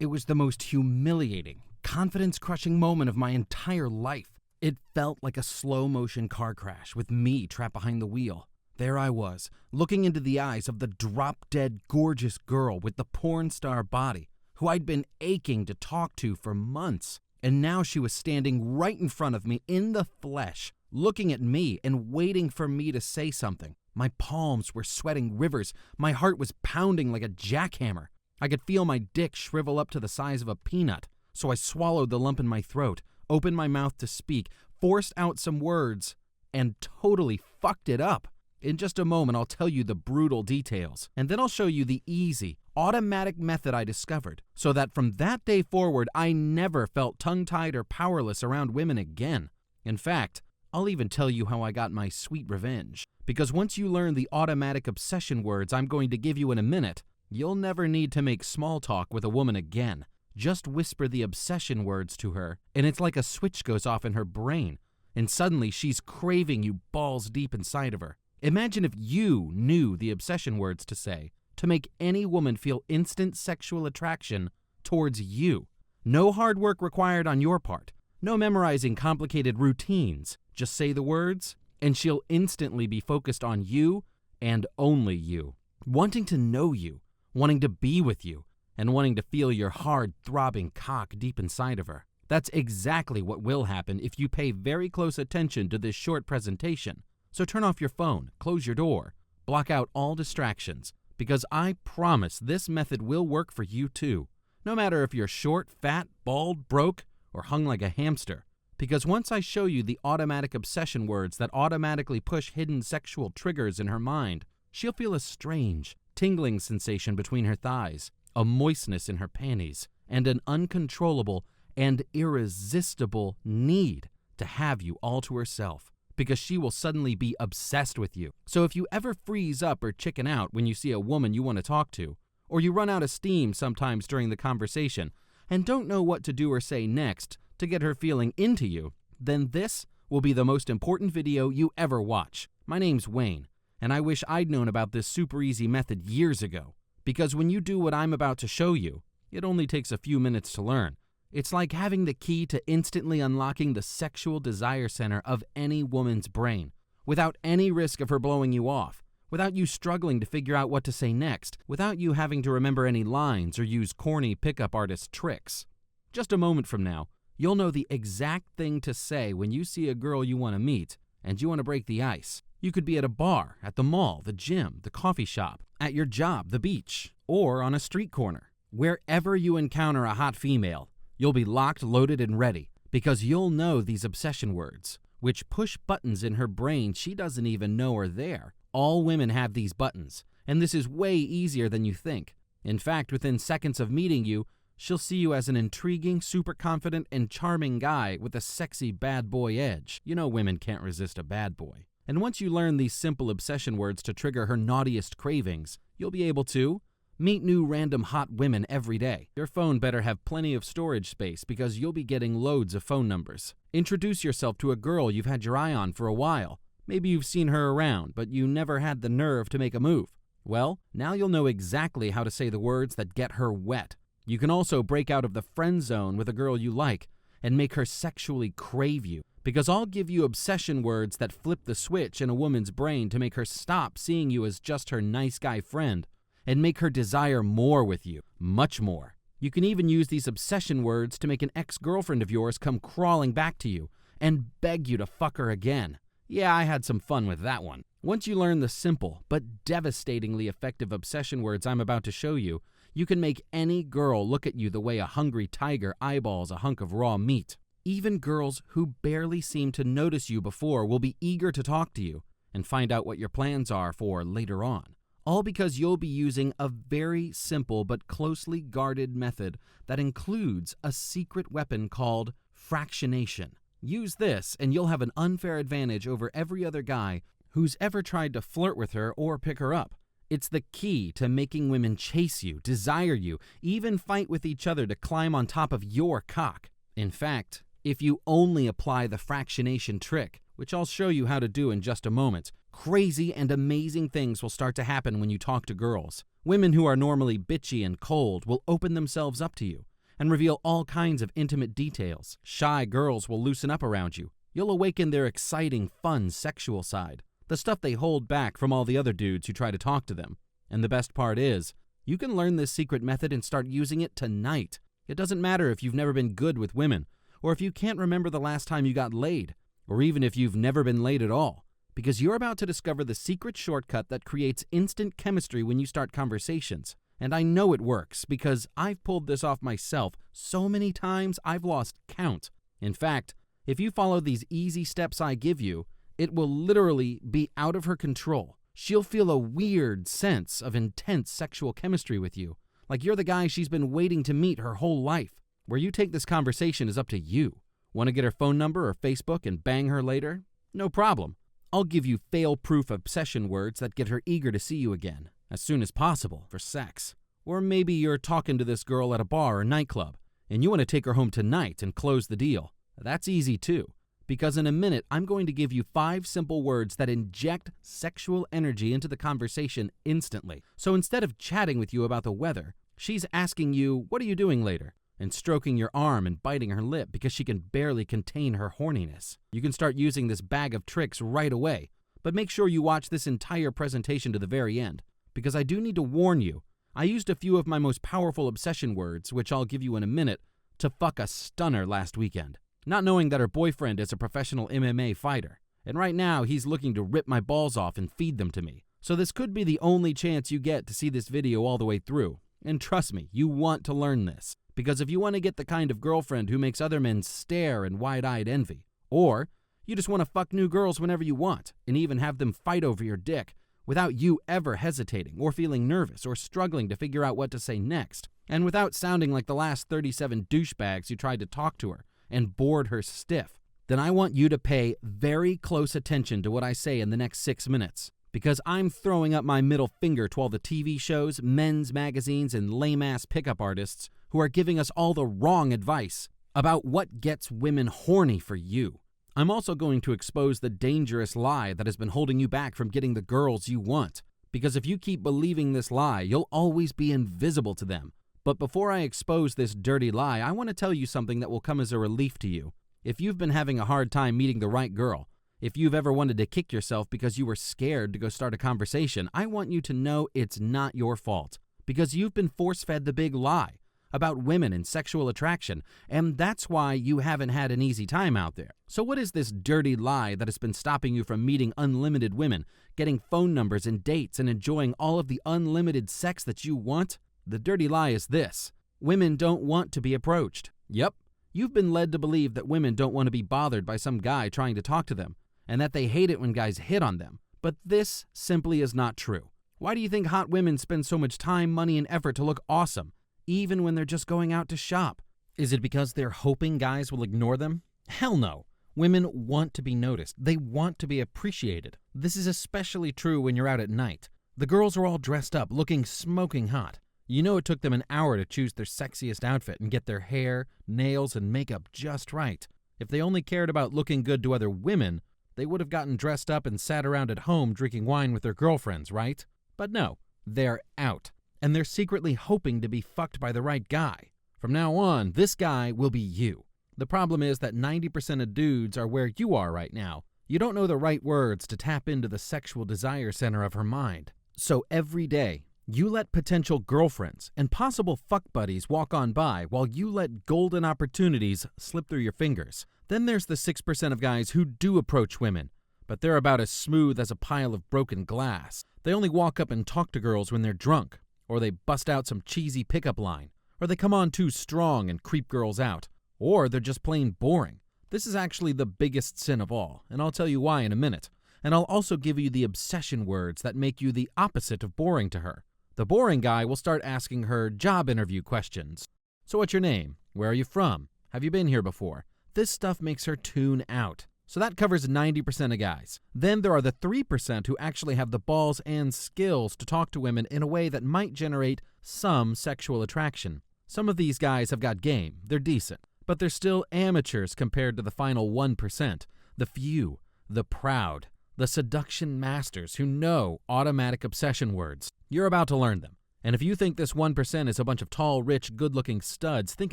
It was the most humiliating, confidence-crushing moment of my entire life. It felt like a slow-motion car crash with me trapped behind the wheel. There I was, looking into the eyes of the drop-dead gorgeous girl with the porn star body, who I'd been aching to talk to for months. And now she was standing right in front of me in the flesh, looking at me and waiting for me to say something. My palms were sweating rivers. My heart was pounding like a jackhammer. I could feel my dick shrivel up to the size of a peanut. So I swallowed the lump in my throat, opened my mouth to speak, forced out some words, and totally fucked it up. In just a moment, I'll tell you the brutal details, and then I'll show you the easy, automatic method I discovered, so that from that day forward, I never felt tongue-tied or powerless around women again. In fact, I'll even tell you how I got my sweet revenge, because once you learn the automatic obsession words I'm going to give you in a minute, you'll never need to make small talk with a woman again. Just whisper the obsession words to her, and it's like a switch goes off in her brain, and suddenly she's craving you balls deep inside of her. Imagine if you knew the obsession words to say to make any woman feel instant sexual attraction towards you. No hard work required on your part. No memorizing complicated routines. Just say the words, and she'll instantly be focused on you and only you. Wanting to know you, wanting to be with you, and wanting to feel your hard, throbbing cock deep inside of her. That's exactly what will happen if you pay very close attention to this short presentation. So turn off your phone, close your door, block out all distractions, because I promise this method will work for you too. No matter if you're short, fat, bald, broke, or hung like a hamster. Because once I show you the automatic obsession words that automatically push hidden sexual triggers in her mind, she'll feel a strange, tingling sensation between her thighs, a moistness in her panties, and an uncontrollable and irresistible need to have you all to herself. Because she will suddenly be obsessed with you. So if you ever freeze up or chicken out when you see a woman you want to talk to, or you run out of steam sometimes during the conversation, and don't know what to do or say next to get her feeling into you, then this will be the most important video you ever watch. My name's Wayne, and I wish I'd known about this super easy method years ago. Because when you do what I'm about to show you, it only takes a few minutes to learn. It's like having the key to instantly unlocking the sexual desire center of any woman's brain, without any risk of her blowing you off, without you struggling to figure out what to say next, without you having to remember any lines or use corny pickup artist tricks. Just a moment from now, you'll know the exact thing to say when you see a girl you want to meet and you want to break the ice. You could be at a bar, at the mall, the gym, the coffee shop, at your job, the beach, or on a street corner. Wherever you encounter a hot female, you'll be locked, loaded, and ready, because you'll know these obsession words, which push buttons in her brain she doesn't even know are there. All women have these buttons, and this is way easier than you think. In fact, within seconds of meeting you, she'll see you as an intriguing, super confident, and charming guy with a sexy bad boy edge. You know women can't resist a bad boy. And once you learn these simple obsession words to trigger her naughtiest cravings, you'll be able to meet new random hot women every day. Your phone better have plenty of storage space because you'll be getting loads of phone numbers. Introduce yourself to a girl you've had your eye on for a while. Maybe you've seen her around, but you never had the nerve to make a move. Well, now you'll know exactly how to say the words that get her wet. You can also break out of the friend zone with a girl you like and make her sexually crave you. Because I'll give you obsession words that flip the switch in a woman's brain to make her stop seeing you as just her nice guy friend and make her desire more with you, much more. You can even use these obsession words to make an ex-girlfriend of yours come crawling back to you and beg you to fuck her again. Yeah, I had some fun with that one. Once you learn the simple but devastatingly effective obsession words I'm about to show you, you can make any girl look at you the way a hungry tiger eyeballs a hunk of raw meat. Even girls who barely seem to notice you before will be eager to talk to you and find out what your plans are for later on. All because you'll be using a very simple but closely guarded method that includes a secret weapon called fractionation. Use this and you'll have an unfair advantage over every other guy who's ever tried to flirt with her or pick her up. It's the key to making women chase you, desire you, even fight with each other to climb on top of your cock. In fact, if you only apply the fractionation trick, which I'll show you how to do in just a moment, crazy and amazing things will start to happen when you talk to girls. Women who are normally bitchy and cold will open themselves up to you, and reveal all kinds of intimate details. Shy girls will loosen up around you. You'll awaken their exciting, fun, sexual side, the stuff they hold back from all the other dudes who try to talk to them. And the best part is, you can learn this secret method and start using it tonight. It doesn't matter if you've never been good with women, or if you can't remember the last time you got laid, or even if you've never been laid at all, because you're about to discover the secret shortcut that creates instant chemistry when you start conversations. And I know it works because I've pulled this off myself so many times I've lost count. In fact, if you follow these easy steps I give you, it will literally be out of her control. She'll feel a weird sense of intense sexual chemistry with you, like you're the guy she's been waiting to meet her whole life. Where you take this conversation is up to you. Want to get her phone number or Facebook and bang her later? No problem. I'll give you fail-proof obsession words that get her eager to see you again, as soon as possible, for sex. Or maybe you're talking to this girl at a bar or nightclub, and you want to take her home tonight and close the deal. That's easy too, because in a minute I'm going to give you 5 simple words that inject sexual energy into the conversation instantly. So instead of chatting with you about the weather, she's asking you, "What are you doing later?" and stroking your arm and biting her lip because she can barely contain her horniness. You can start using this bag of tricks right away, but make sure you watch this entire presentation to the very end, because I do need to warn you, I used a few of my most powerful obsession words, which I'll give you in a minute, to fuck a stunner last weekend, not knowing that her boyfriend is a professional MMA fighter, and right now he's looking to rip my balls off and feed them to me. So this could be the only chance you get to see this video all the way through, and trust me, you want to learn this. Because if you want to get the kind of girlfriend who makes other men stare in wide-eyed envy, or you just want to fuck new girls whenever you want and even have them fight over your dick without you ever hesitating or feeling nervous or struggling to figure out what to say next, and without sounding like the last 37 douchebags who tried to talk to her and bored her stiff, then I want you to pay very close attention to what I say in the next 6 minutes. Because I'm throwing up my middle finger to all the TV shows, men's magazines, and lame-ass pickup artists who are giving us all the wrong advice about what gets women horny for you. I'm also going to expose the dangerous lie that has been holding you back from getting the girls you want. Because if you keep believing this lie, you'll always be invisible to them. But before I expose this dirty lie, I want to tell you something that will come as a relief to you. If you've been having a hard time meeting the right girl, if you've ever wanted to kick yourself because you were scared to go start a conversation, I want you to know it's not your fault. Because you've been force-fed the big lie about women and sexual attraction, and that's why you haven't had an easy time out there. So what is this dirty lie that has been stopping you from meeting unlimited women, getting phone numbers and dates, and enjoying all of the unlimited sex that you want? The dirty lie is this: women don't want to be approached. Yep, you've been led to believe that women don't want to be bothered by some guy trying to talk to them, and that they hate it when guys hit on them. But this simply is not true. Why do you think hot women spend so much time, money, and effort to look awesome, even when they're just going out to shop? Is it because they're hoping guys will ignore them? Hell no. Women want to be noticed. They want to be appreciated. This is especially true when you're out at night. The girls are all dressed up, looking smoking hot. You know it took them an hour to choose their sexiest outfit and get their hair, nails, and makeup just right. If they only cared about looking good to other women, they would have gotten dressed up and sat around at home drinking wine with their girlfriends, right? But no, they're out. And they're secretly hoping to be fucked by the right guy. From now on, this guy will be you. The problem is that 90% of dudes are where you are right now. You don't know the right words to tap into the sexual desire center of her mind. So every day, you let potential girlfriends and possible fuck buddies walk on by while you let golden opportunities slip through your fingers. Then there's the 6% of guys who do approach women, but they're about as smooth as a pile of broken glass. They only walk up and talk to girls when they're drunk, or they bust out some cheesy pickup line, or they come on too strong and creep girls out, or they're just plain boring. This is actually the biggest sin of all, and I'll tell you why in a minute. And I'll also give you the obsession words that make you the opposite of boring to her. The boring guy will start asking her job interview questions. So what's your name? Where are you from? Have you been here before? This stuff makes her tune out. So that covers 90% of guys. Then there are the 3% who actually have the balls and skills to talk to women in a way that might generate some sexual attraction. Some of these guys have got game, they're decent, but they're still amateurs compared to the final 1%, the few, the proud, the seduction masters who know automatic obsession words. You're about to learn them, And if you think this 1% is a bunch of tall, rich, good-looking studs, think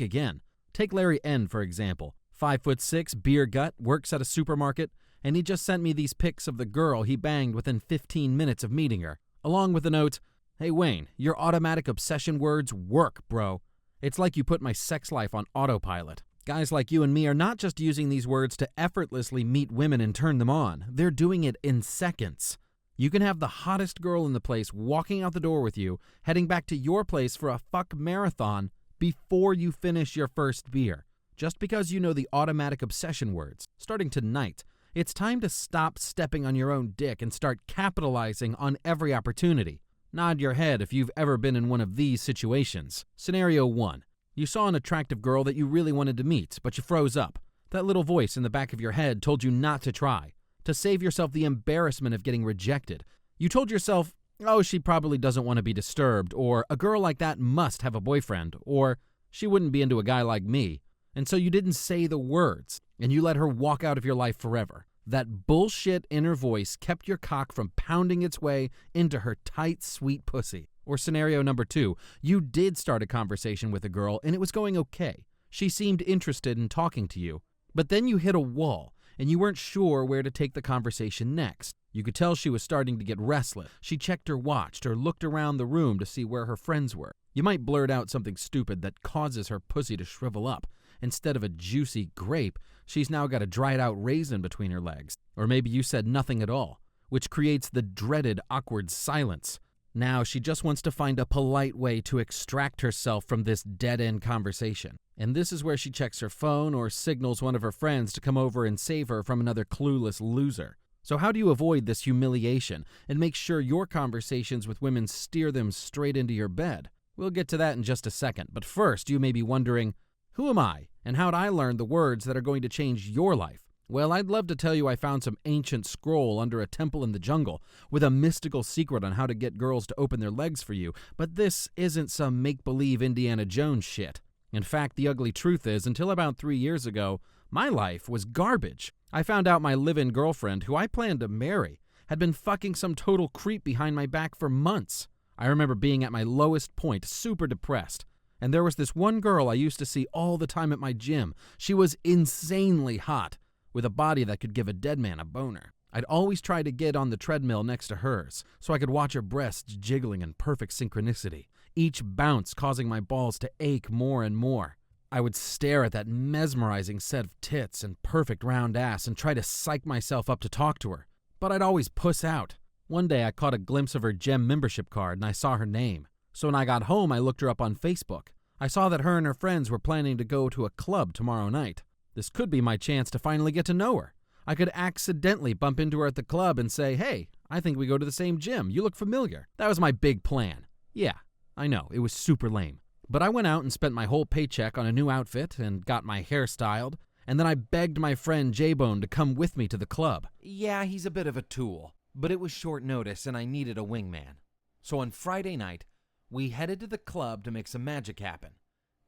again. Take Larry N, for example. 5'6", beer gut, works at a supermarket, and he just sent me these pics of the girl he banged within 15 minutes of meeting her, along with the note, "Hey Wayne, your automatic obsession words work, bro. It's like you put my sex life on autopilot." Guys like you and me are not just using these words to effortlessly meet women and turn them on. They're doing it in seconds. You can have the hottest girl in the place walking out the door with you, heading back to your place for a fuck marathon before you finish your first beer. Just because you know the automatic obsession words. Starting tonight, it's time to stop stepping on your own dick and start capitalizing on every opportunity. Nod your head if you've ever been in one of these situations. Scenario 1. You saw an attractive girl that you really wanted to meet, but you froze up. That little voice in the back of your head told you not to try, to save yourself the embarrassment of getting rejected. You told yourself, oh, she probably doesn't want to be disturbed, or a girl like that must have a boyfriend, or she wouldn't be into a guy like me. And so you didn't say the words, and you let her walk out of your life forever. That bullshit inner voice kept your cock from pounding its way into her tight, sweet pussy. Or scenario number 2, you did start a conversation with a girl and it was going okay. She seemed interested in talking to you, but then you hit a wall and you weren't sure where to take the conversation next. You could tell she was starting to get restless. She checked her watch or looked around the room to see where her friends were. You might blurt out something stupid that causes her pussy to shrivel up. Instead of a juicy grape, she's now got a dried out raisin between her legs. Or maybe you said nothing at all, which creates the dreaded awkward silence. Now she just wants to find a polite way to extract herself from this dead-end conversation. And this is where she checks her phone or signals one of her friends to come over and save her from another clueless loser. So how do you avoid this humiliation and make sure your conversations with women steer them straight into your bed? We'll get to that in just a second, but first you may be wondering, who am I and how'd I learn the words that are going to change your life? Well, I'd love to tell you I found some ancient scroll under a temple in the jungle with a mystical secret on how to get girls to open their legs for you, but this isn't some make-believe Indiana Jones shit. In fact, the ugly truth is, until about 3 years ago, my life was garbage. I found out my live-in girlfriend, who I planned to marry, had been fucking some total creep behind my back for months. I remember being at my lowest point, super depressed. And there was this one girl I used to see all the time at my gym. She was insanely hot, with a body that could give a dead man a boner. I'd always try to get on the treadmill next to hers, so I could watch her breasts jiggling in perfect synchronicity, each bounce causing my balls to ache more and more. I would stare at that mesmerizing set of tits and perfect round ass and try to psych myself up to talk to her, but I'd always puss out. One day I caught a glimpse of her gym membership card and I saw her name. So when I got home, I looked her up on Facebook. I saw that her and her friends were planning to go to a club tomorrow night. This could be my chance to finally get to know her. I could accidentally bump into her at the club and say, hey, I think we go to the same gym. You look familiar. That was my big plan. Yeah, I know, it was super lame. But I went out and spent my whole paycheck on a new outfit and got my hair styled, and then I begged my friend J-Bone to come with me to the club. Yeah, he's a bit of a tool, but it was short notice and I needed a wingman. So on Friday night, we headed to the club to make some magic happen.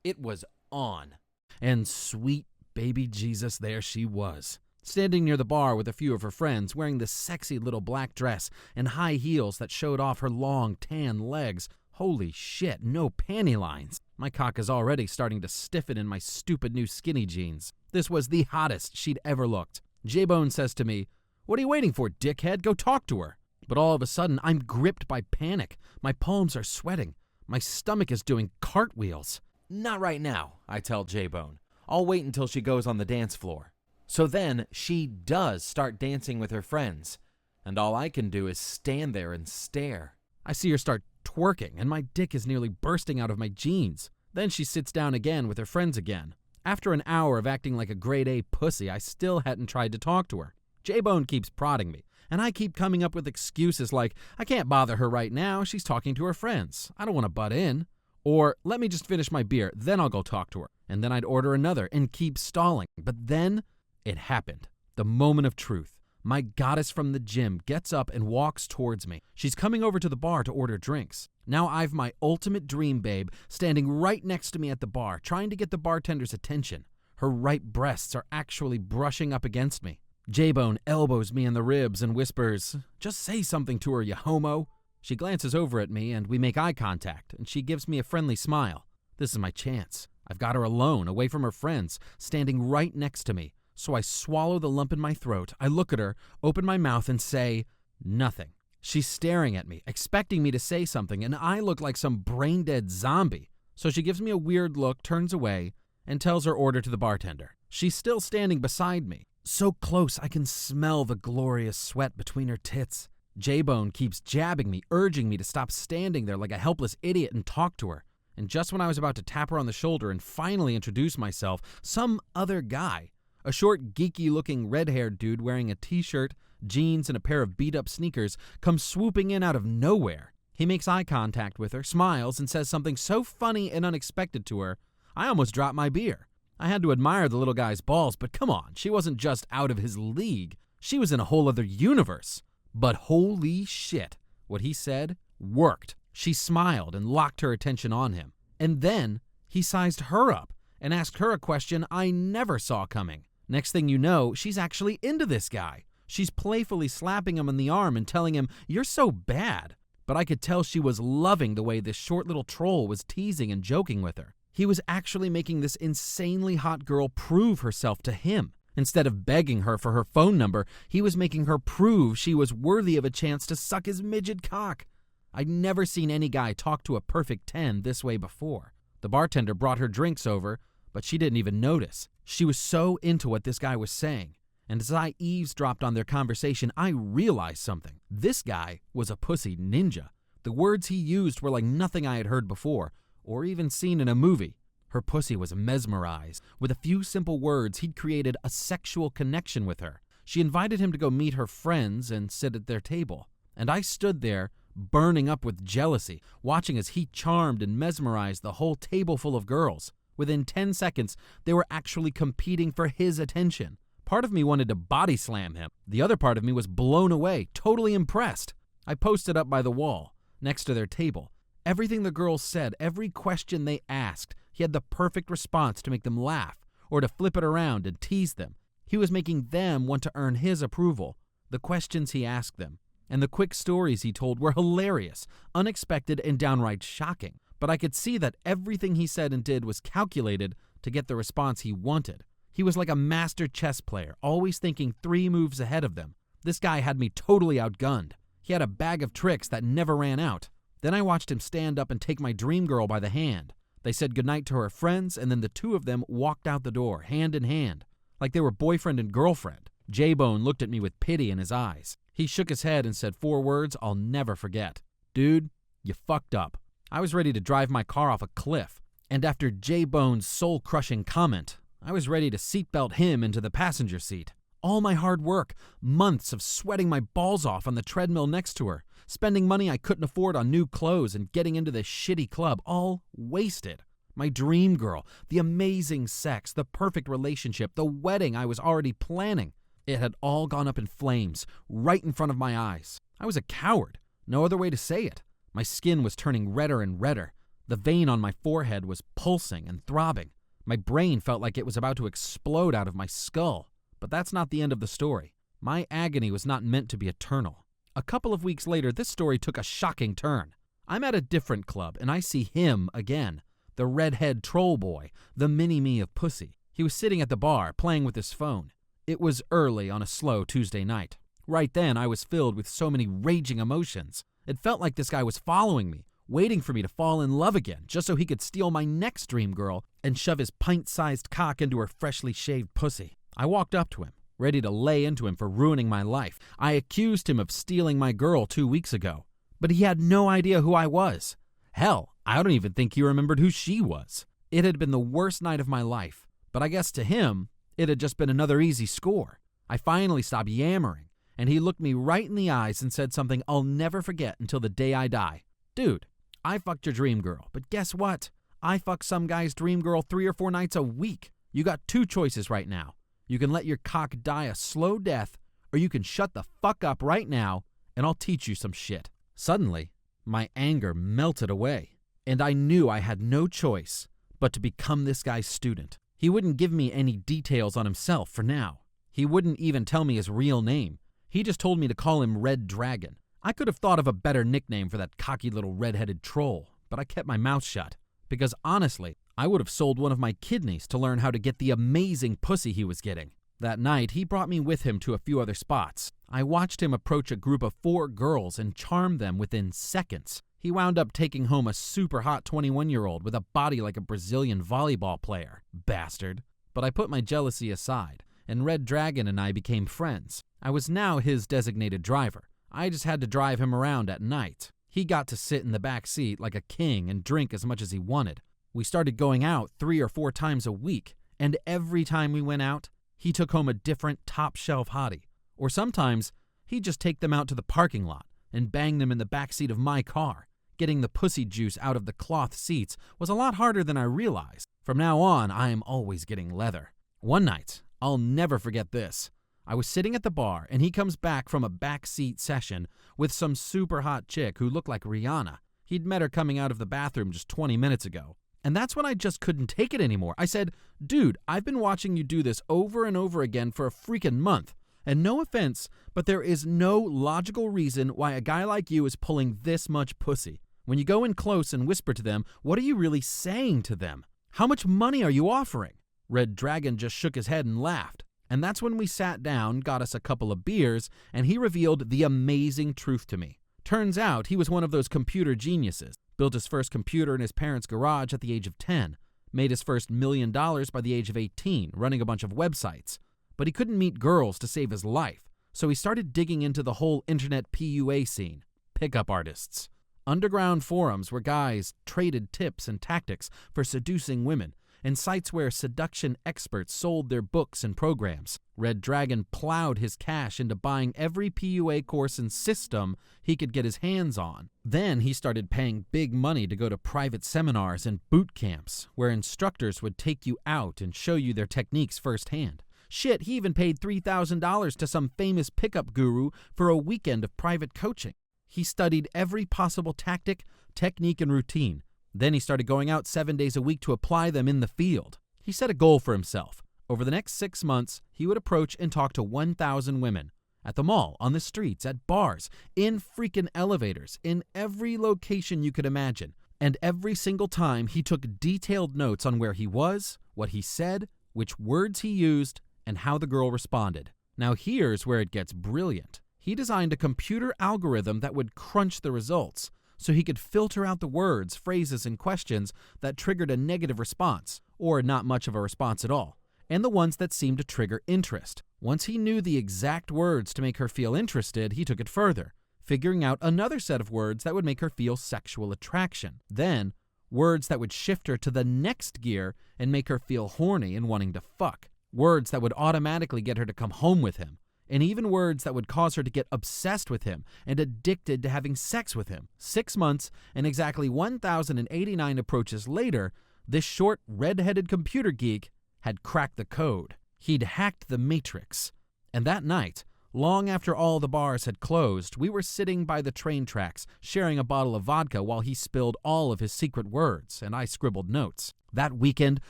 It was on. And sweet baby Jesus, there she was, standing near the bar with a few of her friends, wearing this sexy little black dress and high heels that showed off her long, tan legs. Holy shit, no panty lines. My cock is already starting to stiffen in my stupid new skinny jeans. This was the hottest she'd ever looked. J-Bone says to me, "What are you waiting for, dickhead? Go talk to her." But all of a sudden, I'm gripped by panic. My palms are sweating. My stomach is doing cartwheels. Not right now, I tell J-Bone. I'll wait until she goes on the dance floor. So then she does start dancing with her friends, and all I can do is stand there and stare. I see her start twerking, and my dick is nearly bursting out of my jeans. Then she sits down again with her friends again. After an hour of acting like a grade A pussy, I still hadn't tried to talk to her. J-Bone keeps prodding me, and I keep coming up with excuses like, I can't bother her right now, she's talking to her friends. I don't want to butt in. Or, let me just finish my beer, then I'll go talk to her. And then I'd order another and keep stalling. But then, it happened. The moment of truth. My goddess from the gym gets up and walks towards me. She's coming over to the bar to order drinks. Now I've my ultimate dream babe standing right next to me at the bar, trying to get the bartender's attention. Her right breasts are actually brushing up against me. J-Bone elbows me in the ribs and whispers, "Just say something to her, you homo." She glances over at me and we make eye contact, and she gives me a friendly smile. This is my chance. I've got her alone, away from her friends, standing right next to me. So I swallow the lump in my throat. I look at her, open my mouth, and say nothing. She's staring at me, expecting me to say something, and I look like some brain-dead zombie. So she gives me a weird look, turns away, and tells her order to the bartender. She's still standing beside me, so close I can smell the glorious sweat between her tits. J-Bone keeps jabbing me, urging me to stop standing there like a helpless idiot and talk to her. And just when I was about to tap her on the shoulder and finally introduce myself, some other guy, a short, geeky-looking, red-haired dude wearing a t-shirt, jeans, and a pair of beat-up sneakers, comes swooping in out of nowhere. He makes eye contact with her, smiles, and says something so funny and unexpected to her, I almost dropped my beer. I had to admire the little guy's balls, but come on, she wasn't just out of his league. She was in a whole other universe. But holy shit, what he said worked. She smiled and locked her attention on him. And then he sized her up and asked her a question I never saw coming. Next thing you know, she's actually into this guy. She's playfully slapping him on the arm and telling him, "You're so bad." But I could tell she was loving the way this short little troll was teasing and joking with her. He was actually making this insanely hot girl prove herself to him. Instead of begging her for her phone number, he was making her prove she was worthy of a chance to suck his midget cock. I'd never seen any guy talk to a perfect 10 this way before. The bartender brought her drinks over, but she didn't even notice. She was so into what this guy was saying. And as I eavesdropped on their conversation, I realized something. This guy was a pussy ninja. The words he used were like nothing I had heard before, or even seen in a movie. Her pussy was mesmerized. With a few simple words, he'd created a sexual connection with her. She invited him to go meet her friends and sit at their table. And I stood there, burning up with jealousy, watching as he charmed and mesmerized the whole table full of girls. Within 10 seconds, they were actually competing for his attention. Part of me wanted to body slam him. The other part of me was blown away, totally impressed. I posted up by the wall, next to their table. Everything the girls said, every question they asked, he had the perfect response to make them laugh or to flip it around and tease them. He was making them want to earn his approval. The questions he asked them and the quick stories he told were hilarious, unexpected, and downright shocking. But I could see that everything he said and did was calculated to get the response he wanted. He was like a master chess player, always thinking 3 moves ahead of them. This guy had me totally outgunned. He had a bag of tricks that never ran out. Then I watched him stand up and take my dream girl by the hand. They said goodnight to her friends, and then the two of them walked out the door, hand in hand, like they were boyfriend and girlfriend. J-Bone looked at me with pity in his eyes. He shook his head and said 4 words I'll never forget. Dude, you fucked up. I was ready to drive my car off a cliff. And after J-Bone's soul-crushing comment, I was ready to seatbelt him into the passenger seat. All my hard work, months of sweating my balls off on the treadmill next to her, spending money I couldn't afford on new clothes and getting into this shitty club, all wasted. My dream girl, the amazing sex, the perfect relationship, the wedding I was already planning. It had all gone up in flames, right in front of my eyes. I was a coward, no other way to say it. My skin was turning redder and redder. The vein on my forehead was pulsing and throbbing. My brain felt like it was about to explode out of my skull. But that's not the end of the story. My agony was not meant to be eternal. A couple of weeks later, this story took a shocking turn. I'm at a different club, and I see him again. The redhead troll boy, the mini-me of pussy. He was sitting at the bar, playing with his phone. It was early on a slow Tuesday night. Right then, I was filled with so many raging emotions. It felt like this guy was following me, waiting for me to fall in love again, just so he could steal my next dream girl and shove his pint-sized cock into her freshly shaved pussy. I walked up to him, ready to lay into him for ruining my life. I accused him of stealing my girl 2 weeks ago, but he had no idea who I was. Hell, I don't even think he remembered who she was. It had been the worst night of my life, but I guess to him, it had just been another easy score. I finally stopped yammering, and he looked me right in the eyes and said something I'll never forget until the day I die. Dude, I fucked your dream girl, but guess what? I fuck some guy's dream girl 3 or 4 nights a week. You got 2 choices right now. You can let your cock die a slow death, or you can shut the fuck up right now, and I'll teach you some shit. Suddenly, my anger melted away, and I knew I had no choice but to become this guy's student. He wouldn't give me any details on himself for now. He wouldn't even tell me his real name. He just told me to call him Red Dragon. I could have thought of a better nickname for that cocky little red-headed troll, but I kept my mouth shut. Because honestly, I would have sold one of my kidneys to learn how to get the amazing pussy he was getting. That night, he brought me with him to a few other spots. I watched him approach a group of 4 girls and charm them within seconds. He wound up taking home a super hot 21-year-old with a body like a Brazilian volleyball player. Bastard. But I put my jealousy aside, and Red Dragon and I became friends. I was now his designated driver. I just had to drive him around at night. He got to sit in the back seat like a king and drink as much as he wanted. We started going out 3 or 4 times a week, and every time we went out, he took home a different top-shelf hottie. Or sometimes, he'd just take them out to the parking lot and bang them in the back seat of my car. Getting the pussy juice out of the cloth seats was a lot harder than I realized. From now on, I am always getting leather. One night, I'll never forget this. I was sitting at the bar, and he comes back from a backseat session with some super hot chick who looked like Rihanna. He'd met her coming out of the bathroom just 20 minutes ago. And that's when I just couldn't take it anymore. I said, "Dude, I've been watching you do this over and over again for a freaking month. And no offense, but there is no logical reason why a guy like you is pulling this much pussy. When you go in close and whisper to them, what are you really saying to them? How much money are you offering?" Red Dragon just shook his head and laughed. And that's when we sat down, got us a couple of beers, and he revealed the amazing truth to me. Turns out he was one of those computer geniuses. Built his first computer in his parents' garage at the age of 10. Made his first $1 million by the age of 18, running a bunch of websites. But he couldn't meet girls to save his life, so he started digging into the whole internet PUA scene. Pickup artists. Underground forums where guys traded tips and tactics for seducing women, and sites where seduction experts sold their books and programs. Red Dragon plowed his cash into buying every PUA course and system he could get his hands on. Then he started paying big money to go to private seminars and boot camps, where instructors would take you out and show you their techniques firsthand. Shit, he even paid $3,000 to some famous pickup guru for a weekend of private coaching. He studied every possible tactic, technique, and routine. Then he started going out 7 days a week to apply them in the field. He set a goal for himself. Over the next 6 months, he would approach and talk to 1,000 women. At the mall, on the streets, at bars, in freaking elevators, in every location you could imagine. And every single time, he took detailed notes on where he was, what he said, which words he used, and how the girl responded. Now here's where it gets brilliant. He designed a computer algorithm that would crunch the results, so he could filter out the words, phrases, and questions that triggered a negative response, or not much of a response at all, and the ones that seemed to trigger interest. Once he knew the exact words to make her feel interested, he took it further, figuring out another set of words that would make her feel sexual attraction. Then, words that would shift her to the next gear and make her feel horny and wanting to fuck. Words that would automatically get her to come home with him. And even words that would cause her to get obsessed with him and addicted to having sex with him. 6 months and exactly 1,089 approaches later, this short, red-headed computer geek had cracked the code. He'd hacked the Matrix. And that night, long after all the bars had closed, we were sitting by the train tracks, sharing a bottle of vodka while he spilled all of his secret words, and I scribbled notes. That weekend,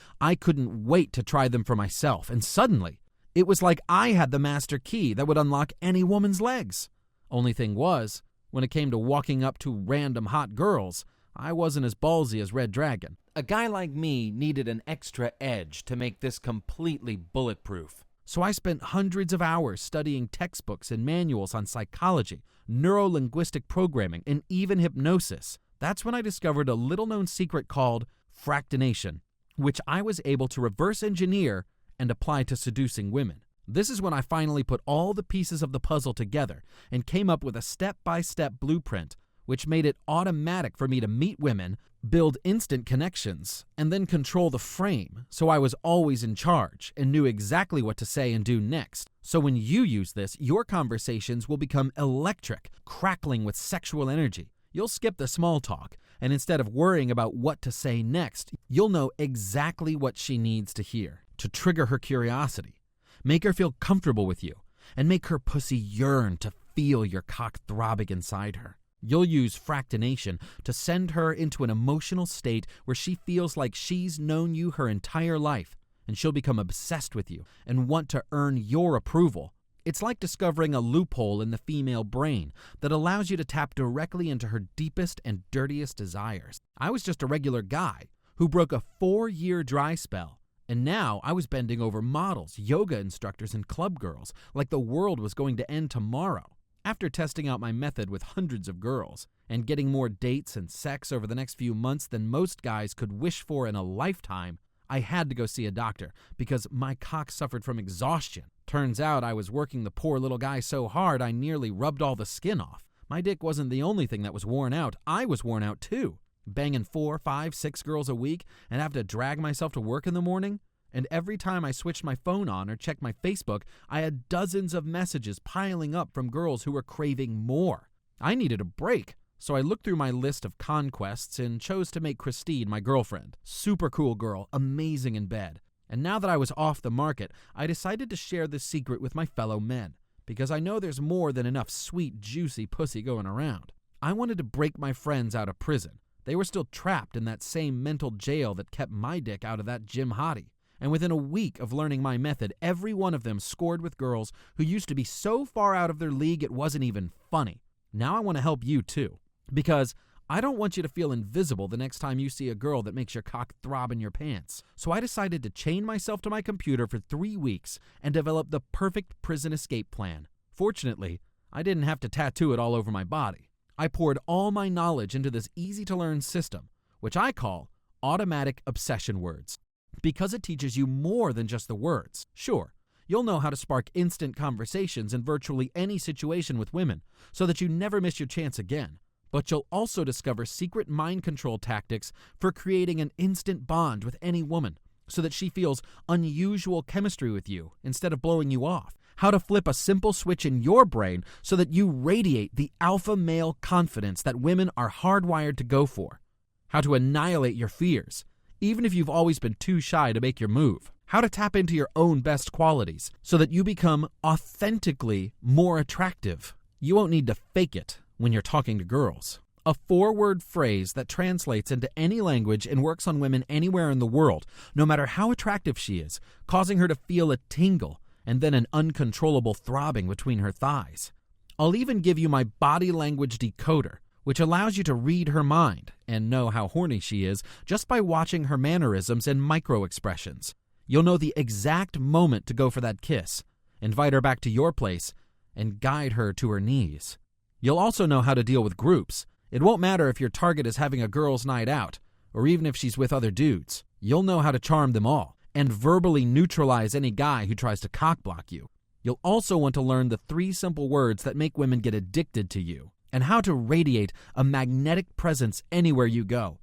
I couldn't wait to try them for myself, and suddenly, it was like I had the master key that would unlock any woman's legs. Only thing was, when it came to walking up to random hot girls, I wasn't as ballsy as Red Dragon. A guy like me needed an extra edge to make this completely bulletproof. So I spent hundreds of hours studying textbooks and manuals on psychology, neuro-linguistic programming, and even hypnosis. That's when I discovered a little-known secret called fractination, which I was able to reverse engineer and apply to seducing women. This is when I finally put all the pieces of the puzzle together and came up with a step-by-step blueprint, which made it automatic for me to meet women, build instant connections, and then control the frame, so I was always in charge and knew exactly what to say and do next. So when you use this, your conversations will become electric, crackling with sexual energy. You'll skip the small talk, and instead of worrying about what to say next, you'll know exactly what she needs to hear to trigger her curiosity, make her feel comfortable with you, and make her pussy yearn to feel your cock throbbing inside her. You'll use fractination to send her into an emotional state where she feels like she's known you her entire life, and she'll become obsessed with you and want to earn your approval. It's like discovering a loophole in the female brain that allows you to tap directly into her deepest and dirtiest desires. I was just a regular guy who broke a 4-year dry spell, and now I was bending over models, yoga instructors, and club girls like the world was going to end tomorrow. After testing out my method with hundreds of girls and getting more dates and sex over the next few months than most guys could wish for in a lifetime, I had to go see a doctor because my cock suffered from exhaustion. Turns out I was working the poor little guy so hard I nearly rubbed all the skin off. My dick wasn't the only thing that was worn out. I was worn out too. Banging 4, 5, 6 girls a week and have to drag myself to work in the morning. And every time I switched my phone on or checked my Facebook, I had dozens of messages piling up from girls who were craving more. I needed a break. So I looked through my list of conquests and chose to make Christine my girlfriend. Super cool girl, amazing in bed. And now that I was off the market, I decided to share this secret with my fellow men, because I know there's more than enough sweet, juicy pussy going around. I wanted to break my friends out of prison. They were still trapped in that same mental jail that kept my dick out of that gym hottie. And within a week of learning my method, every one of them scored with girls who used to be so far out of their league it wasn't even funny. Now I want to help you too. Because I don't want you to feel invisible the next time you see a girl that makes your cock throb in your pants. So I decided to chain myself to my computer for 3 weeks and develop the perfect prison escape plan. Fortunately, I didn't have to tattoo it all over my body. I poured all my knowledge into this easy-to-learn system, which I call AutomaticObsessionWords, because it teaches you more than just the words. Sure, you'll know how to spark instant conversations in virtually any situation with women so that you never miss your chance again. But you'll also discover secret mind control tactics for creating an instant bond with any woman so that she feels unusual chemistry with you instead of blowing you off. How to flip a simple switch in your brain so that you radiate the alpha male confidence that women are hardwired to go for. How to annihilate your fears, even if you've always been too shy to make your move. How to tap into your own best qualities so that you become authentically more attractive. You won't need to fake it when you're talking to girls. A 4-word phrase that translates into any language and works on women anywhere in the world, no matter how attractive she is, causing her to feel a tingle and then an uncontrollable throbbing between her thighs. I'll even give you my body language decoder, which allows you to read her mind and know how horny she is just by watching her mannerisms and micro-expressions. You'll know the exact moment to go for that kiss, invite her back to your place, and guide her to her knees. You'll also know how to deal with groups. It won't matter if your target is having a girls' night out, or even if she's with other dudes. You'll know how to charm them all, and verbally neutralize any guy who tries to cockblock you. You'll also want to learn the 3 simple words that make women get addicted to you, and how to radiate a magnetic presence anywhere you go,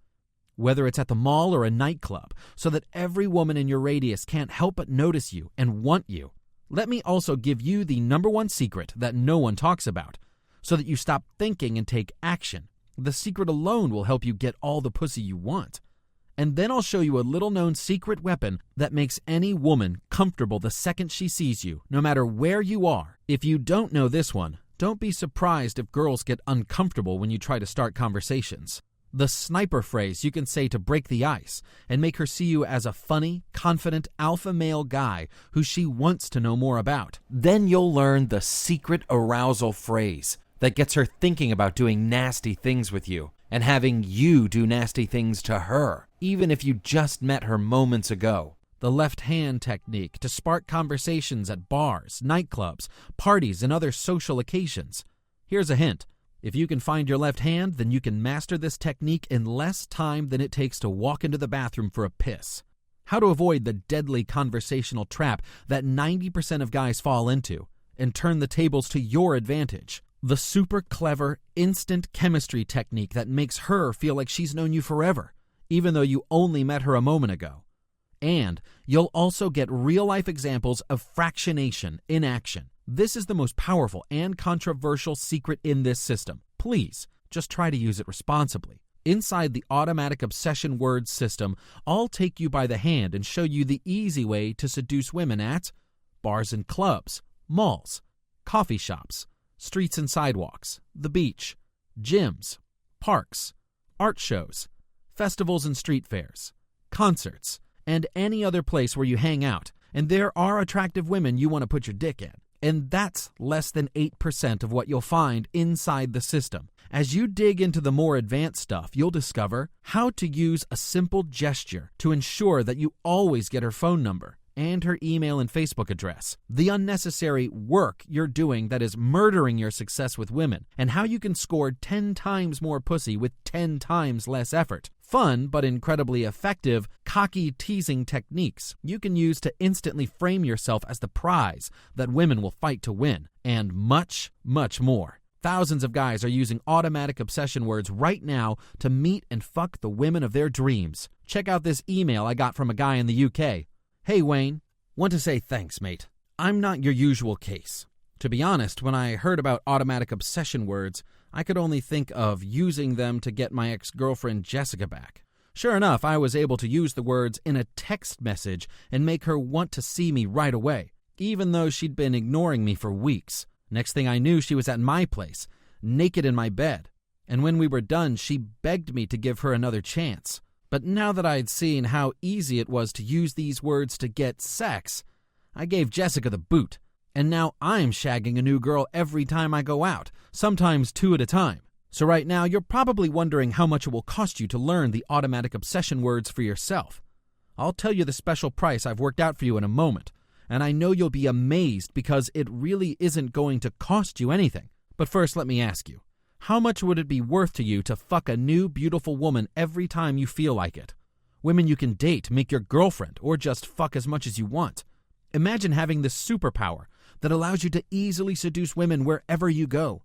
whether it's at the mall or a nightclub, so that every woman in your radius can't help but notice you and want you. Let me also give you the #1 secret that no one talks about, so that you stop thinking and take action. The secret alone will help you get all the pussy you want. And then I'll show you a little-known secret weapon that makes any woman comfortable the second she sees you, no matter where you are. If you don't know this one, don't be surprised if girls get uncomfortable when you try to start conversations. The sniper phrase you can say to break the ice and make her see you as a funny, confident, alpha male guy who she wants to know more about. Then you'll learn the secret arousal phrase that gets her thinking about doing nasty things with you and having you do nasty things to her, even if you just met her moments ago. The left hand technique to spark conversations at bars, nightclubs, parties, and other social occasions. Here's a hint. If you can find your left hand, then you can master this technique in less time than it takes to walk into the bathroom for a piss. How to avoid the deadly conversational trap that 90% of guys fall into and turn the tables to your advantage. The super clever, instant chemistry technique that makes her feel like she's known you forever, even though you only met her a moment ago. And you'll also get real-life examples of fractionation in action. This is the most powerful and controversial secret in this system. Please, just try to use it responsibly. Inside the Automatic Obsession Words system, I'll take you by the hand and show you the easy way to seduce women at bars and clubs, malls, coffee shops, streets and sidewalks, the beach, gyms, parks, art shows, festivals and street fairs, concerts, and any other place where you hang out, and there are attractive women you want to put your dick in. And that's less than 8% of what you'll find inside the system. As you dig into the more advanced stuff, you'll discover how to use a simple gesture to ensure that you always get her phone number and her email and Facebook address, the unnecessary work you're doing that is murdering your success with women, and how you can score 10 times more pussy with 10 times less effort. Fun, but incredibly effective, cocky teasing techniques you can use to instantly frame yourself as the prize that women will fight to win, and much, much more. Thousands of guys are using Automatic Obsession Words right now to meet and fuck the women of their dreams. Check out this email I got from a guy in the UK. Hey Wayne, want to say thanks, mate. I'm not your usual case. To be honest, when I heard about Automatic Obsession Words, I could only think of using them to get my ex-girlfriend Jessica back. Sure enough, I was able to use the words in a text message and make her want to see me right away, even though she'd been ignoring me for weeks. Next thing I knew, she was at my place, naked in my bed. And when we were done, she begged me to give her another chance. But now that I'd seen how easy it was to use these words to get sex, I gave Jessica the boot. And now I'm shagging a new girl every time I go out, sometimes 2 at a time. So right now, you're probably wondering how much it will cost you to learn the Automatic Obsession Words for yourself. I'll tell you the special price I've worked out for you in a moment. And I know you'll be amazed because it really isn't going to cost you anything. But first, let me ask you, how much would it be worth to you to fuck a new, beautiful woman every time you feel like it? Women you can date, make your girlfriend, or just fuck as much as you want. Imagine having this superpower that allows you to easily seduce women wherever you go.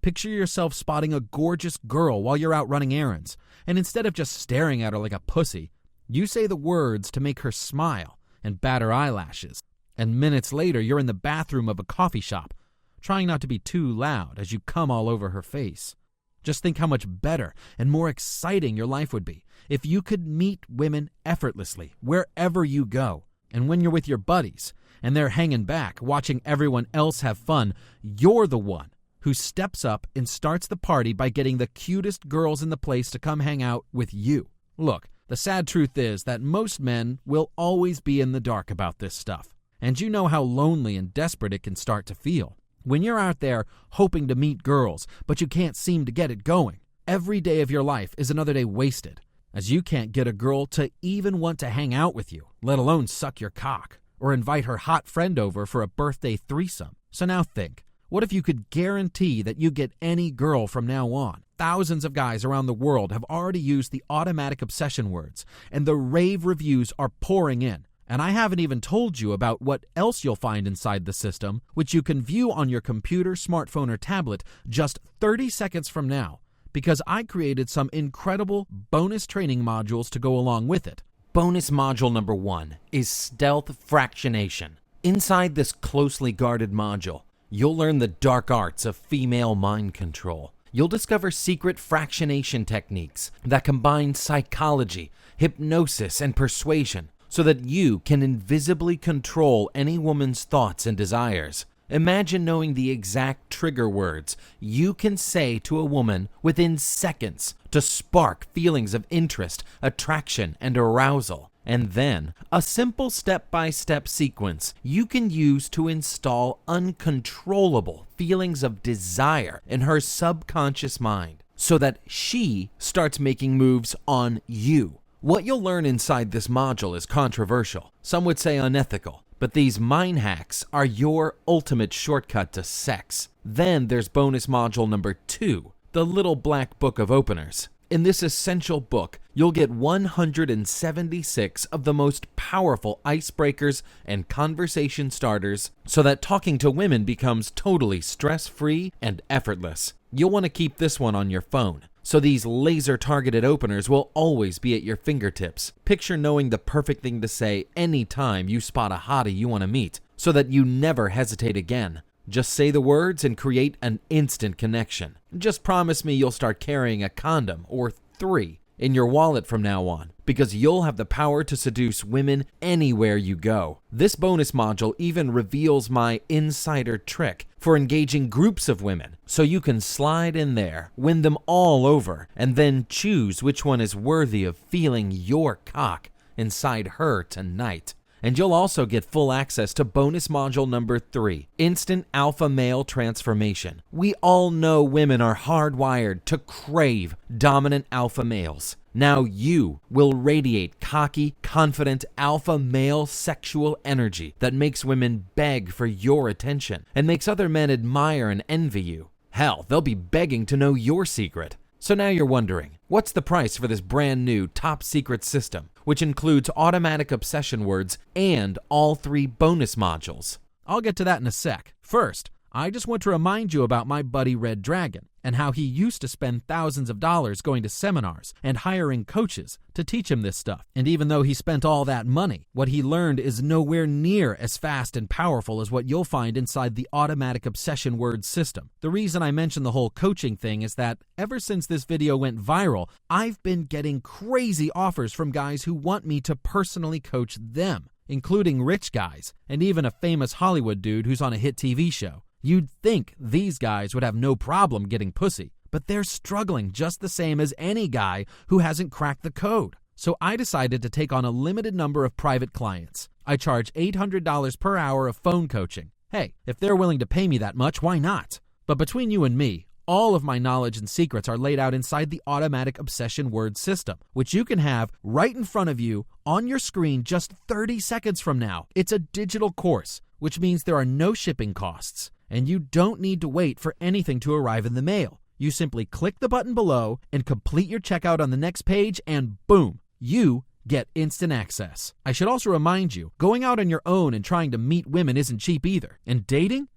Picture yourself spotting a gorgeous girl while you're out running errands, and instead of just staring at her like a pussy, you say the words to make her smile and bat her eyelashes. And minutes later, you're in the bathroom of a coffee shop, trying not to be too loud as you come all over her face. Just think how much better and more exciting your life would be if you could meet women effortlessly wherever you go. And when you're with your buddies and they're hanging back, watching everyone else have fun, you're the one who steps up and starts the party by getting the cutest girls in the place to come hang out with you. Look, the sad truth is that most men will always be in the dark about this stuff. And you know how lonely and desperate it can start to feel. When you're out there hoping to meet girls, but you can't seem to get it going, every day of your life is another day wasted, as you can't get a girl to even want to hang out with you, let alone suck your cock, or invite her hot friend over for a birthday threesome. So now think, what if you could guarantee that you get any girl from now on? Thousands of guys around the world have already used the Automatic Obsession Words, and the rave reviews are pouring in. And I haven't even told you about what else you'll find inside the system, which you can view on your computer, smartphone, or tablet just 30 seconds from now, because I created some incredible bonus training modules to go along with it. Bonus module number 1 is Stealth Fractionation. Inside this closely guarded module, you'll learn the dark arts of female mind control. You'll discover secret fractionation techniques that combine psychology, hypnosis, and persuasion, so that you can invisibly control any woman's thoughts and desires. Imagine knowing the exact trigger words you can say to a woman within seconds to spark feelings of interest, attraction, and arousal. And then, a simple step-by-step sequence you can use to install uncontrollable feelings of desire in her subconscious mind, so that she starts making moves on you. What you'll learn inside this module is controversial, some would say unethical, but these mind hacks are your ultimate shortcut to sex. Then there's bonus module number 2, the Little Black Book of Openers. In this essential book, you'll get 176 of the most powerful icebreakers and conversation starters so that talking to women becomes totally stress-free and effortless. You'll want to keep this one on your phone, so these laser-targeted openers will always be at your fingertips. Picture knowing the perfect thing to say anytime you spot a hottie you want to meet, so that you never hesitate again. Just say the words and create an instant connection. Just promise me you'll start carrying a condom, or 3, in your wallet from now on, because you'll have the power to seduce women anywhere you go. This bonus module even reveals my insider trick for engaging groups of women, so you can slide in there, win them all over, and then choose which one is worthy of feeling your cock inside her tonight. And you'll also get full access to bonus module number 3, Instant Alpha Male Transformation. We all know women are hardwired to crave dominant alpha males. Now you will radiate cocky, confident, alpha male sexual energy that makes women beg for your attention and makes other men admire and envy you. Hell, they'll be begging to know your secret. So now you're wondering, what's the price for this brand new top secret system, which includes automatic obsession words and all 3 bonus modules? I'll get to that in a sec. First, I just want to remind you about my buddy Red Dragon and how he used to spend thousands of dollars going to seminars and hiring coaches to teach him this stuff. And even though he spent all that money, what he learned is nowhere near as fast and powerful as what you'll find inside the automatic obsession words system. The reason I mention the whole coaching thing is that ever since this video went viral, I've been getting crazy offers from guys who want me to personally coach them, including rich guys and even a famous Hollywood dude who's on a hit TV show. You'd think these guys would have no problem getting pussy, but they're struggling just the same as any guy who hasn't cracked the code. So I decided to take on a limited number of private clients. I charge $800 per hour of phone coaching. Hey, if they're willing to pay me that much, why not? But between you and me, all of my knowledge and secrets are laid out inside the automatic obsession word system, which you can have right in front of you on your screen just 30 seconds from now. It's a digital course, which means there are no shipping costs. And you don't need to wait for anything to arrive in the mail. You simply click the button below and complete your checkout on the next page, and boom, you get instant access. I should also remind you, going out on your own and trying to meet women isn't cheap either. And dating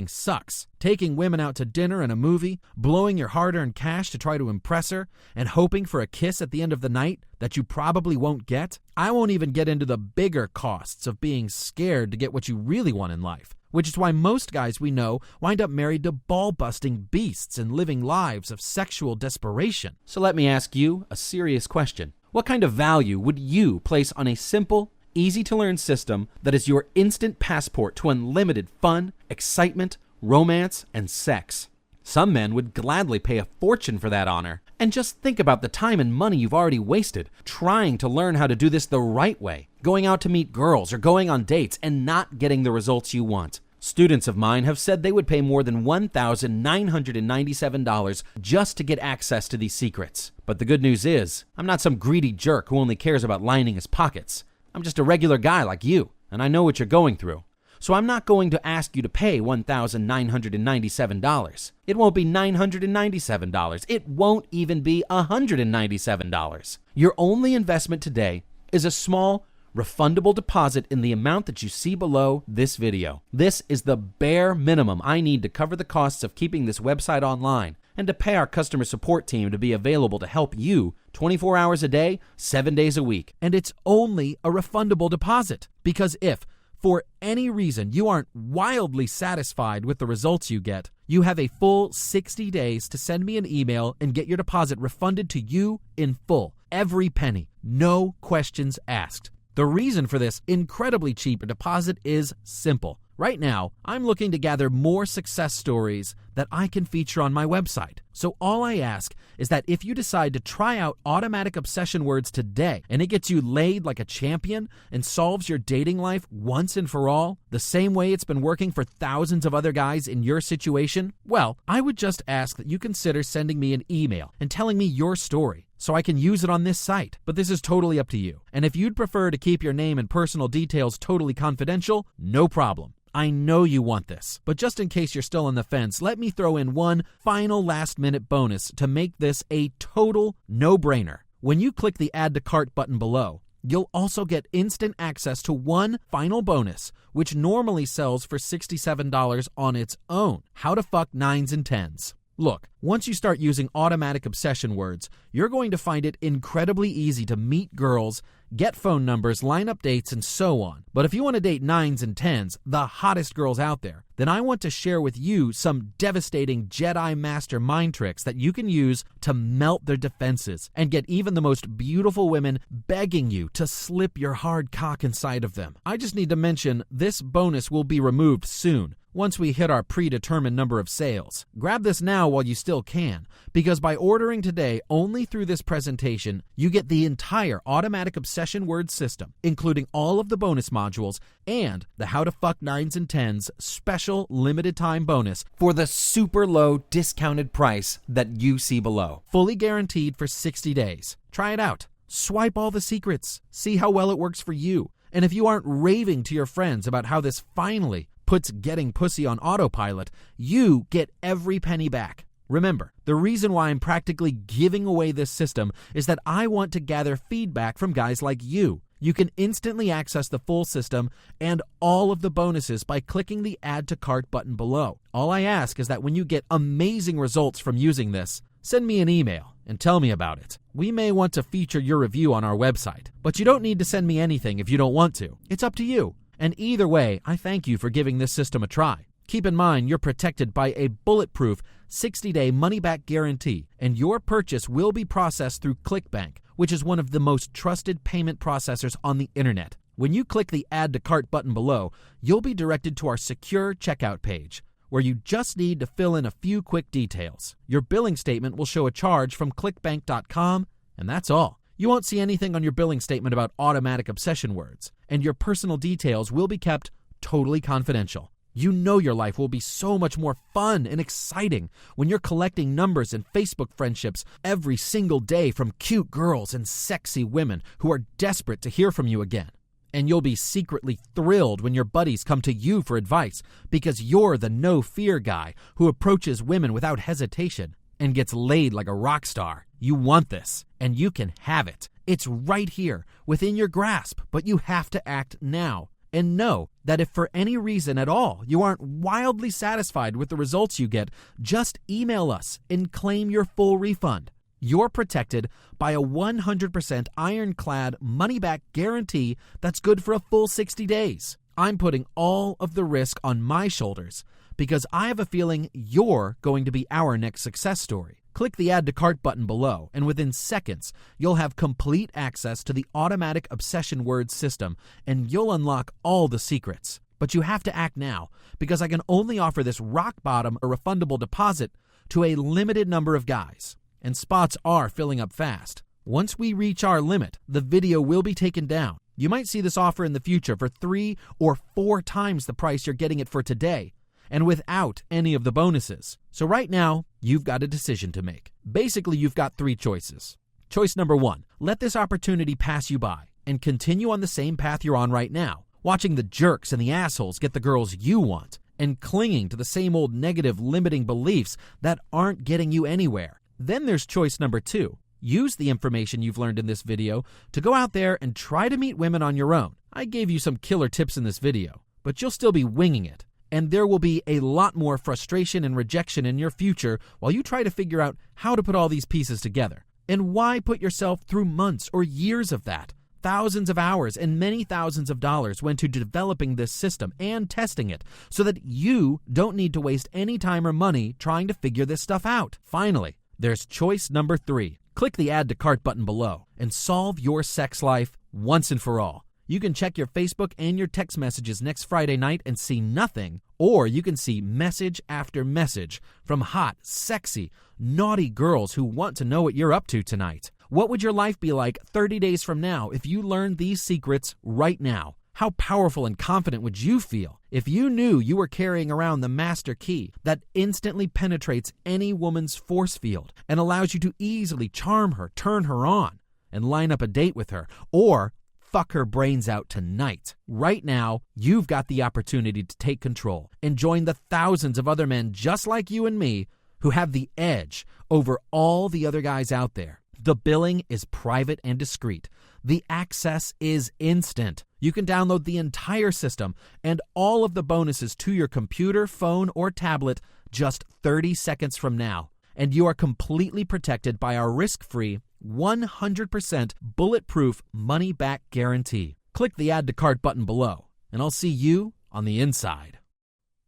sucks. Taking women out to dinner and a movie, blowing your hard-earned cash to try to impress her, and hoping for a kiss at the end of the night that you probably won't get. I won't even get into the bigger costs of being scared to get what you really want in life, which is why most guys we know wind up married to ball-busting beasts and living lives of sexual desperation. So let me ask you a serious question. What kind of value would you place on a simple, easy-to-learn system that is your instant passport to unlimited fun, excitement, romance, and sex? Some men would gladly pay a fortune for that honor. And just think about the time and money you've already wasted trying to learn how to do this the right way, going out to meet girls or going on dates and not getting the results you want. Students of mine have said they would pay more than $1,997 just to get access to these secrets. But the good news is, I'm not some greedy jerk who only cares about lining his pockets. I'm just a regular guy like you, and I know what you're going through. So I'm not going to ask you to pay $1,997. It won't be $997. It won't even be $197. Your only investment today is a small, refundable deposit in the amount that you see below this video. This is the bare minimum I need to cover the costs of keeping this website online and to pay our customer support team to be available to help you 24 hours a day, 7 days a week. And it's only a refundable deposit, because if for any reason you aren't wildly satisfied with the results you get, you have a full 60 days to send me an email and get your deposit refunded to you in full. Every penny. No questions asked. The reason for this incredibly cheap deposit is simple. Right now, I'm looking to gather more success stories that I can feature on my website. So all I ask is that if you decide to try out automatic obsession words today and it gets you laid like a champion and solves your dating life once and for all, the same way it's been working for thousands of other guys in your situation, well, I would just ask that you consider sending me an email and telling me your story so I can use it on this site. But this is totally up to you. And if you'd prefer to keep your name and personal details totally confidential, no problem. I know you want this, but just in case you're still on the fence, let me throw in one final last-minute bonus to make this a total no-brainer. When you click the Add to Cart button below, you'll also get instant access to one final bonus, which normally sells for $67 on its own. How to fuck 9s and 10s. Look, once you start using automatic obsession words, you're going to find it incredibly easy to meet girls, get phone numbers, line up dates, and so on. But if you want to date 9s and 10s, the hottest girls out there, then I want to share with you some devastating Jedi Master mind tricks that you can use to melt their defenses and get even the most beautiful women begging you to slip your hard cock inside of them. I just need to mention this bonus will be removed soon. once we hit our predetermined number of sales. Grab this now while you still can, because by ordering today only through this presentation, you get the entire Automatic Obsession Words system, including all of the bonus modules and the How to Fuck 9s and 10s special limited time bonus for the super low discounted price that you see below. Fully guaranteed for 60 days. Try it out. Swipe all the secrets. See how well it works for you. And if you aren't raving to your friends about how this finally puts getting pussy on autopilot, you get every penny back. Remember, the reason why I'm practically giving away this system is that I want to gather feedback from guys like you. You can instantly access the full system and all of the bonuses by clicking the Add to Cart button below. All I ask is that when you get amazing results from using this, send me an email and tell me about it. We may want to feature your review on our website, but you don't need to send me anything if you don't want to. It's up to you. And either way, I thank you for giving this system a try. Keep in mind, you're protected by a bulletproof 60-day money-back guarantee, and your purchase will be processed through ClickBank, which is one of the most trusted payment processors on the internet. When you click the Add to Cart button below, you'll be directed to our secure checkout page, where you just need to fill in a few quick details. Your billing statement will show a charge from clickbank.com, and that's all. You won't see anything on your billing statement about Automatic Obsession Words, and your personal details will be kept totally confidential. You know your life will be so much more fun and exciting when you're collecting numbers and Facebook friendships every single day from cute girls and sexy women who are desperate to hear from you again. And you'll be secretly thrilled when your buddies come to you for advice because you're the no-fear guy who approaches women without hesitation and gets laid like a rock star. You want this, and you can have it. It's right here, within your grasp, but you have to act now. And know that if for any reason at all you aren't wildly satisfied with the results you get, just email us and claim your full refund. You're protected by a 100% ironclad money-back guarantee that's good for a full 60 days. I'm putting all of the risk on my shoulders because I have a feeling you're going to be our next success story. Click the Add to Cart button below, and within seconds, you'll have complete access to the Automatic Obsession Words system, and you'll unlock all the secrets. But you have to act now, because I can only offer this rock-bottom or refundable deposit to a limited number of guys. And spots are filling up fast. Once we reach our limit, the video will be taken down. You might see this offer in the future for 3 or 4 times the price you're getting it for today, and without any of the bonuses. So right now, you've got a decision to make. Basically, you've got 3 choices. Choice number 1, let this opportunity pass you by and continue on the same path you're on right now, watching the jerks and the assholes get the girls you want and clinging to the same old negative limiting beliefs that aren't getting you anywhere. Then there's choice number 2. Use the information you've learned in this video to go out there and try to meet women on your own. I gave you some killer tips in this video, but you'll still be winging it. And there will be a lot more frustration and rejection in your future while you try to figure out how to put all these pieces together. And why put yourself through months or years of that? Thousands of hours and many thousands of dollars went to developing this system and testing it so that you don't need to waste any time or money trying to figure this stuff out. Finally, there's choice number 3. Click the Add to Cart button below and solve your sex life once and for all. You can check your Facebook and your text messages next Friday night and see nothing, or you can see message after message from hot, sexy, naughty girls who want to know what you're up to tonight. What would your life be like 30 days from now if you learned these secrets right now? How powerful and confident would you feel if you knew you were carrying around the master key that instantly penetrates any woman's force field and allows you to easily charm her, turn her on, and line up a date with her, or fuck her brains out tonight? Right now, you've got the opportunity to take control and join the thousands of other men just like you and me who have the edge over all the other guys out there. The billing is private and discreet. The access is instant. You can download the entire system and all of the bonuses to your computer, phone, or tablet just 30 seconds from now. And you are completely protected by our risk-free, 100% bulletproof money-back guarantee. Click the Add to Cart button below, and I'll see you on the inside.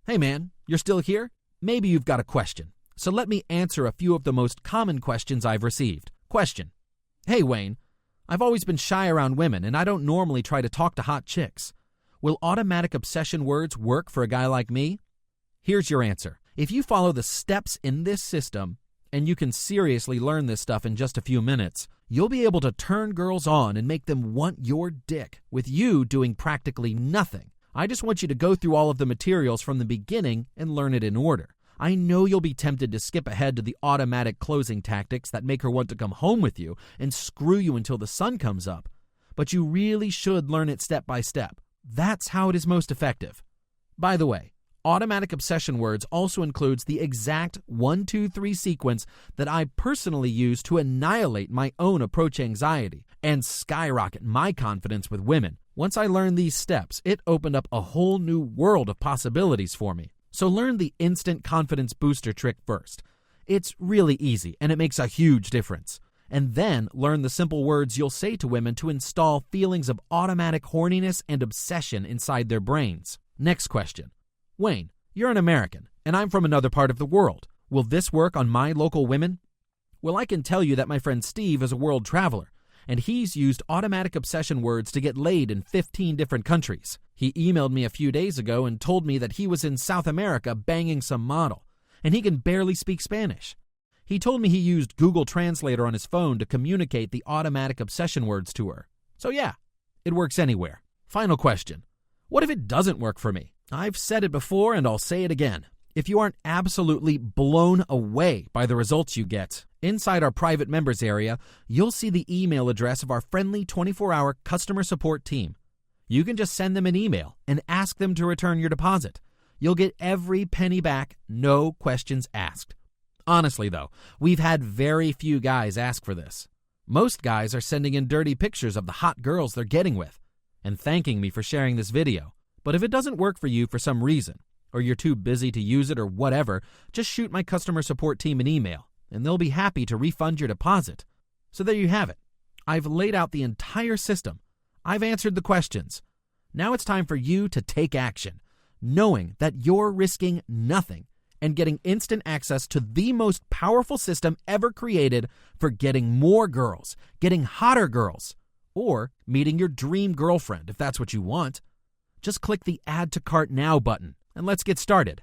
Hey man, you're still here? Maybe you've got a question. So let me answer a few of the most common questions I've received. Question: Hey Wayne, I've always been shy around women and I don't normally try to talk to hot chicks. Will Automatic Obsession Words work for a guy like me? Here's your answer. If you follow the steps in this system, and you can seriously learn this stuff in just a few minutes, you'll be able to turn girls on and make them want your dick with you doing practically nothing. I just want you to go through all of the materials from the beginning and learn it in order. I know you'll be tempted to skip ahead to the automatic closing tactics that make her want to come home with you and screw you until the sun comes up, but you really should learn it step by step. That's how it is most effective. By the way, Automatic Obsession Words also includes the exact 1, 2, 3 sequence that I personally use to annihilate my own approach anxiety and skyrocket my confidence with women. Once I learned these steps, it opened up a whole new world of possibilities for me. So learn the instant confidence booster trick first. It's really easy and it makes a huge difference. And then learn the simple words you'll say to women to install feelings of automatic horniness and obsession inside their brains. Next question. Wayne, you're an American, and I'm from another part of the world. Will this work on my local women? Well, I can tell you that my friend Steve is a world traveler, and he's used Automatic Obsession Words to get laid in 15 different countries. He emailed me a few days ago and told me that he was in South America banging some model, and he can barely speak Spanish. He told me he used Google Translator on his phone to communicate the Automatic Obsession Words to her. So yeah, it works anywhere. Final question. What if it doesn't work for me? I've said it before and I'll say it again. If you aren't absolutely blown away by the results you get, inside our private members area, you'll see the email address of our friendly 24-hour customer support team. You can just send them an email and ask them to return your deposit. You'll get every penny back, no questions asked. Honestly though, we've had very few guys ask for this. Most guys are sending in dirty pictures of the hot girls they're getting with and thanking me for sharing this video. But if it doesn't work for you for some reason, or you're too busy to use it or whatever, just shoot my customer support team an email, and they'll be happy to refund your deposit. So there you have it. I've laid out the entire system. I've answered the questions. Now it's time for you to take action, knowing that you're risking nothing and getting instant access to the most powerful system ever created for getting more girls, getting hotter girls, or meeting your dream girlfriend if that's what you want. Just click the Add to Cart Now button, and let's get started.